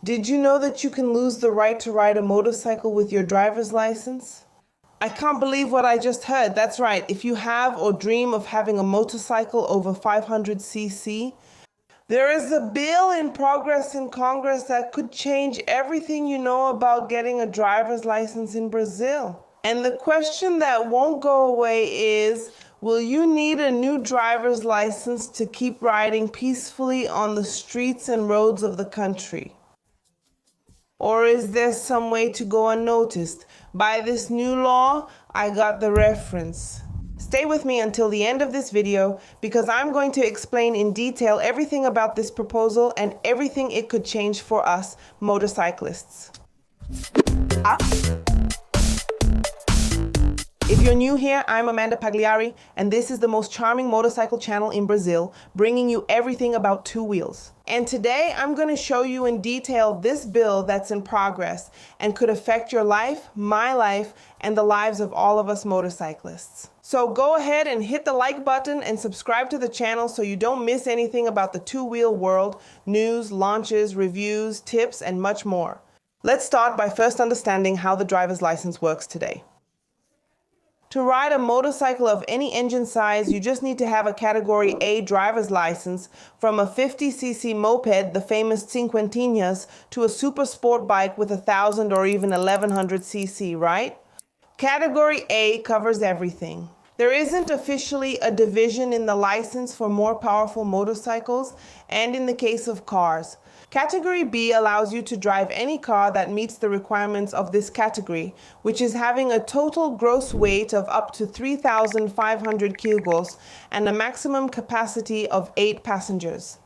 Did you know that you can lose the right to ride a motorcycle with your driver's license? I can't believe what I just heard. That's right. If you have or dream of having a motorcycle over 500cc, there is a bill in progress in Congress that could change everything you know about getting a driver's license in Brazil. And the question that won't go away is, will you need a new driver's license to keep riding peacefully on the streets and roads of the country? Or is there some way to go unnoticed? By this new law, I got the reference. Stay with me until the end of this video because I'm going to explain in detail everything about this proposal and everything it could change for us motorcyclists. If you're new here, I'm Amanda Pagliari, and this is the most charming motorcycle channel in Brazil, bringing you everything about two wheels. And today I'm going to show you in detail this bill that's in progress and could affect your life, my life, and the lives of all of us motorcyclists. So go ahead and hit the like button and subscribe to the channel so you don't miss anything about the two-wheel world, news, launches, reviews, tips, and much more. Let's start by first understanding how the driver's license works today. To ride a motorcycle of any engine size, you just need to have a Category A driver's license, from a 50cc moped, the famous Cinquentinhas, to a super sport bike with 1,000 or even 1,100cc, right? Category A covers everything. There isn't officially a division in the license for more powerful motorcycles and in the case of cars. Category B allows you to drive any car that meets the requirements of this category, which is having a total gross weight of up to 3,500 kilograms and a maximum capacity of 8 passengers.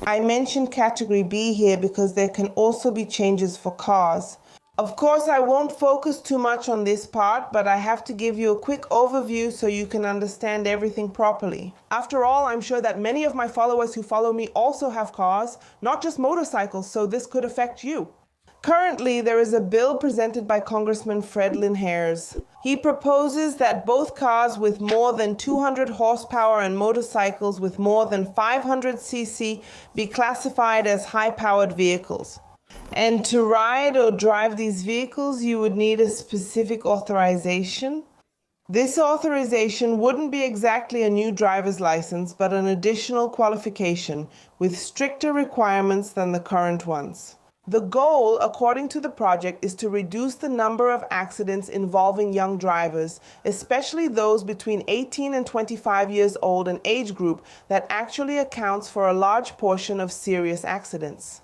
I mentioned Category B here because there can also be changes for cars. Of course, I won't focus too much on this part, but I have to give you a quick overview so you can understand everything properly. After all, I'm sure that many of my followers who follow me also have cars, not just motorcycles, so this could affect you. Currently, there is a bill presented by Congressman Fred Linhares. He proposes that both cars with more than 200 horsepower and motorcycles with more than 500cc be classified as high-powered vehicles. And to ride or drive these vehicles, you would need a specific authorization. This authorization wouldn't be exactly a new driver's license, but an additional qualification with stricter requirements than the current ones. The goal, according to the project, is to reduce the number of accidents involving young drivers, especially those between 18 and 25 years old, an age group that actually accounts for a large portion of serious accidents.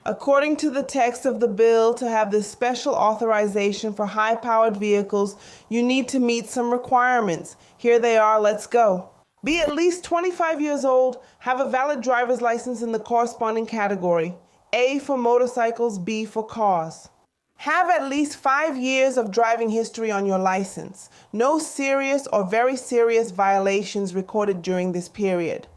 According to the text of the bill, to have this special authorization for high-powered vehicles, you need to meet some requirements. Here they are, let's go. Be at least 25 years old, have a valid driver's license in the corresponding category. A for motorcycles, B for cars. Have at least 5 years of driving history on your license. No serious or very serious violations recorded during this period.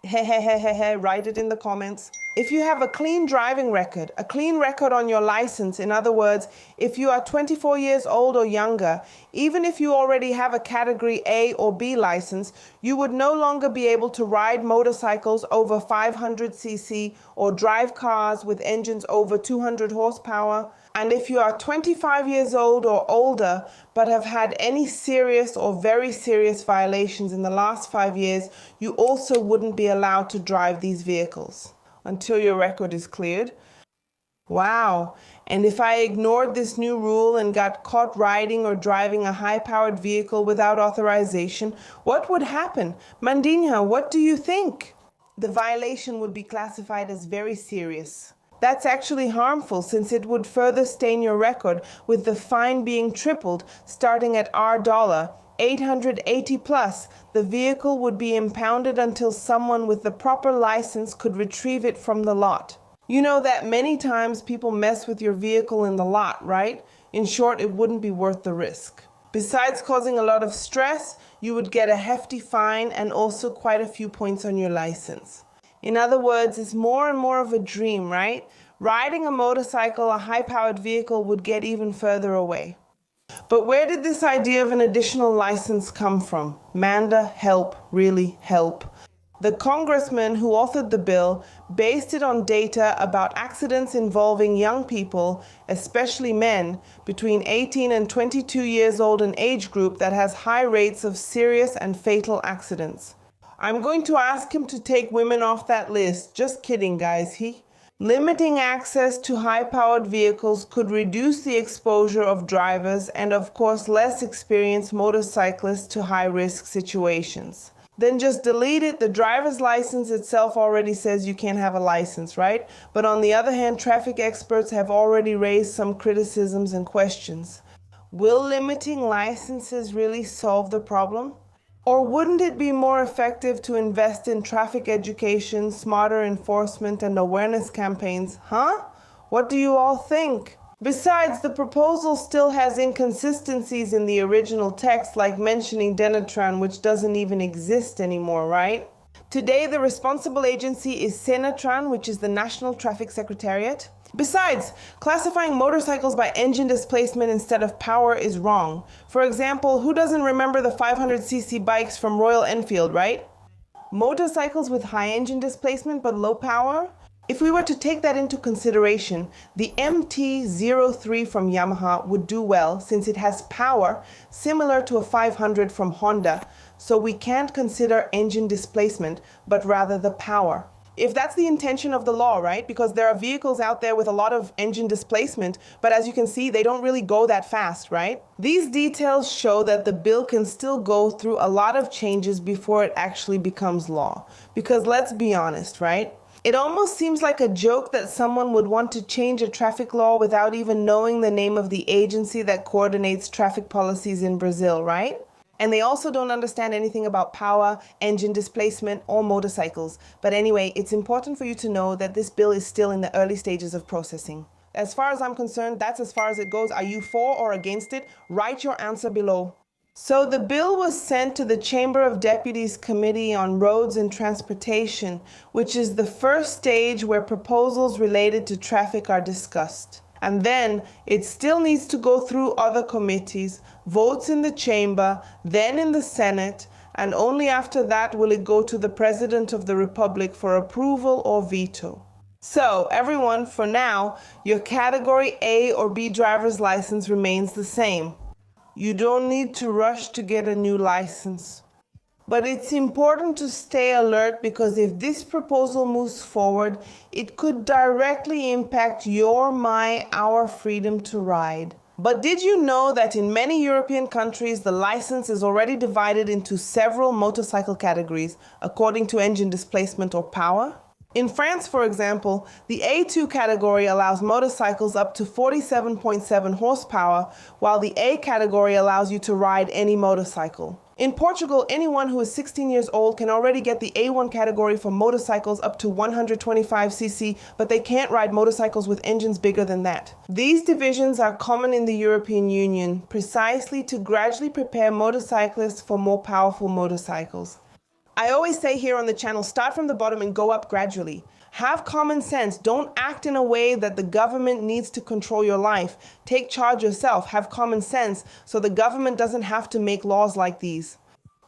Write it in the comments. If you have a clean driving record, a clean record on your license, in other words, if you are 24 years old or younger, even if you already have a Category A or B license, you would no longer be able to ride motorcycles over 500cc or drive cars with engines over 200 horsepower. And if you are 25 years old or older, but have had any serious or very serious violations in the last 5 years, you also wouldn't be allowed to drive these vehicles until your record is cleared. Wow. And if I ignored this new rule and got caught riding or driving a high-powered vehicle without authorization, what would happen? Mandinha, what do you think? The violation would be classified as very serious. That's actually harmful since it would further stain your record, with the fine being tripled, starting at $880 plus. The vehicle would be impounded until someone with the proper license could retrieve it from the lot. You know that many times people mess with your vehicle in the lot, right? In short, it wouldn't be worth the risk. Besides causing a lot of stress, you would get a hefty fine and also quite a few points on your license. In other words, it's more and more of a dream, right? Riding a motorcycle, a high-powered vehicle, would get even further away. But where did this idea of an additional license come from? Manda, help, really help. The congressman who authored the bill based it on data about accidents involving young people, especially men, between 18 and 22 years old, an age group that has high rates of serious and fatal accidents. I'm going to ask him to take women off that list. Just kidding, guys. Limiting access to high-powered vehicles could reduce the exposure of drivers and, of course, less experienced motorcyclists to high-risk situations. Then just delete it. The driver's license itself already says you can't have a license, right? But on the other hand, traffic experts have already raised some criticisms and questions. Will limiting licenses really solve the problem? Or wouldn't it be more effective to invest in traffic education, smarter enforcement, and awareness campaigns? Huh? What do you all think? Besides, the proposal still has inconsistencies in the original text, like mentioning Denatran, which doesn't even exist anymore, right? Today, the responsible agency is Senatran, which is the National Traffic Secretariat. Besides, classifying motorcycles by engine displacement instead of power is wrong. For example, who doesn't remember the 500cc bikes from Royal Enfield, right? Motorcycles with high engine displacement but low power? If we were to take that into consideration, the MT-03 from Yamaha would do well since it has power similar to a 500 from Honda, so we can't consider engine displacement, but rather the power. If that's the intention of the law, right? Because there are vehicles out there with a lot of engine displacement, but as you can see, they don't really go that fast, right? These details show that the bill can still go through a lot of changes before it actually becomes law. Because let's be honest, right? It almost seems like a joke that someone would want to change a traffic law without even knowing the name of the agency that coordinates traffic policies in Brazil, right? And they also don't understand anything about power, engine displacement, or motorcycles. But anyway, it's important for you to know that this bill is still in the early stages of processing. As far as I'm concerned, that's as far as it goes. Are you for or against it? Write your answer below. So the bill was sent to the Chamber of Deputies Committee on Roads and Transportation, which is the first stage where proposals related to traffic are discussed. And then it still needs to go through other committees, votes in the chamber, then in the Senate, and only after that will it go to the President of the Republic for approval or veto. So everyone, for now, your category A or B driver's license remains the same. You don't need to rush to get a new license. But it's important to stay alert because if this proposal moves forward, it could directly impact our freedom to ride. But did you know that in many European countries, the license is already divided into several motorcycle categories according to engine displacement or power? In France, for example, the A2 category allows motorcycles up to 47.7 horsepower, while the A category allows you to ride any motorcycle. In Portugal, anyone who is 16 years old can already get the A1 category for motorcycles up to 125cc, but they can't ride motorcycles with engines bigger than that. These divisions are common in the European Union, precisely to gradually prepare motorcyclists for more powerful motorcycles. I always say here on the channel, start from the bottom and go up gradually. Have common sense. Don't act in a way that the government needs to control your life. Take charge yourself. Have common sense so the government doesn't have to make laws like these.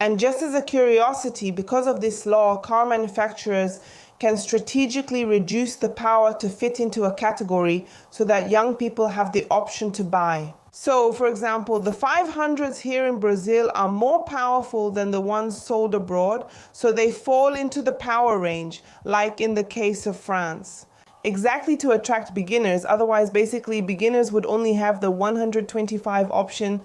And just as a curiosity, because of this law, car manufacturers can strategically reduce the power to fit into a category so that young people have the option to buy. So, for example, the 500s here in Brazil are more powerful than the ones sold abroad, so they fall into the power range, like in the case of France. Exactly to attract beginners, otherwise basically beginners would only have the 125 option.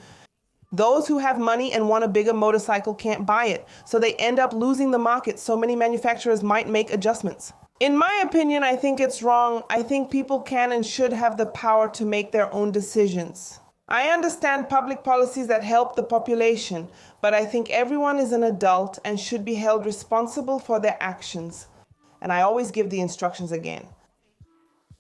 Those who have money and want a bigger motorcycle can't buy it, so they end up losing the market, so many manufacturers might make adjustments. In my opinion, I think it's wrong. I think people can and should have the power to make their own decisions. I understand public policies that help the population, but I think everyone is an adult and should be held responsible for their actions. And I always give the instructions again.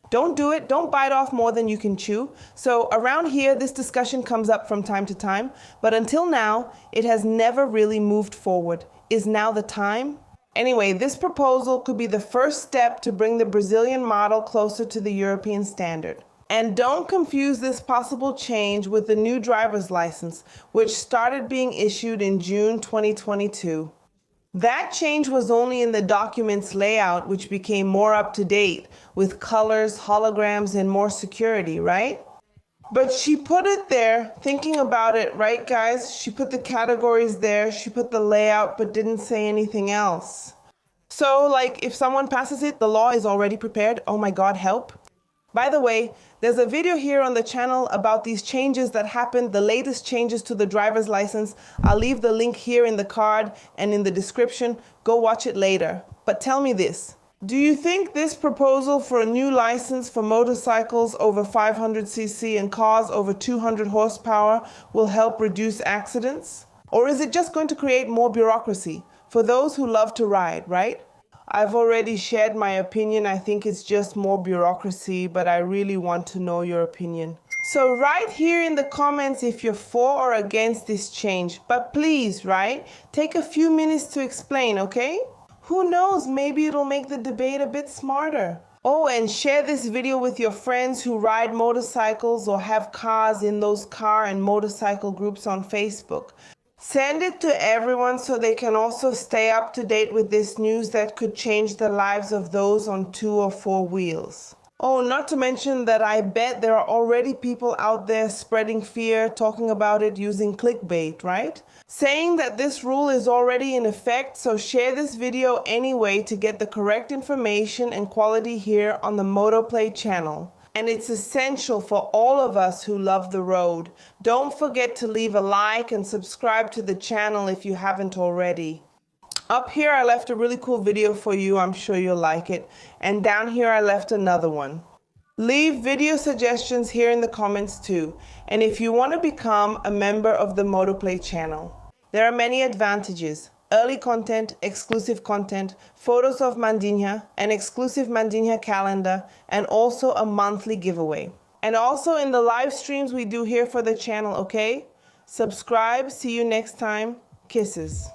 Don't do it. Don't bite off more than you can chew. So around here, this discussion comes up from time to time, but until now, it has never really moved forward. Is now the time? Anyway, this proposal could be the first step to bring the Brazilian model closer to the European standard. And don't confuse this possible change with the new driver's license, which started being issued in June 2022. That change was only in the document's layout, which became more up to date with colors, holograms, and more security, right? But she put it there, thinking about it, right, guys? She put the categories there, she put the layout, but didn't say anything else. So, like, if someone passes it, the law is already prepared. Oh my God, help. By the way, there's a video here on the channel about these changes that happened, the latest changes to the driver's license. I'll leave the link here in the card and in the description. Go watch it later. But tell me this. Do you think this proposal for a new license for motorcycles over 500cc and cars over 200 horsepower will help reduce accidents? Or is it just going to create more bureaucracy for those who love to ride, right? I've already shared my opinion. I think it's just more bureaucracy, but I really want to know your opinion. So write here in the comments if you're for or against this change. But please, right? Take a few minutes to explain, okay? Who knows, maybe it'll make the debate a bit smarter. Oh, and share this video with your friends who ride motorcycles or have cars in those car and motorcycle groups on Facebook. Send it to everyone so they can also stay up to date with this news that could change the lives of those on 2 or 4 wheels. Oh, not to mention that I bet there are already people out there spreading fear, talking about it using clickbait, right? Saying that this rule is already in effect, so share this video anyway to get the correct information and quality here on the MotoPlay channel. And it's essential for all of us who love the road. Don't forget to leave a like and subscribe to the channel if you haven't already. Up here I left a really cool video for you, I'm sure you'll like it. And down here I left another one. Leave video suggestions here in the comments too. And if you want to become a member of the MotoPlay channel, there are many advantages. Early content, exclusive content, photos of Mandinha, an exclusive Mandinha calendar, and also a monthly giveaway. And also in the live streams we do here for the channel, okay? Subscribe, see you next time. Kisses.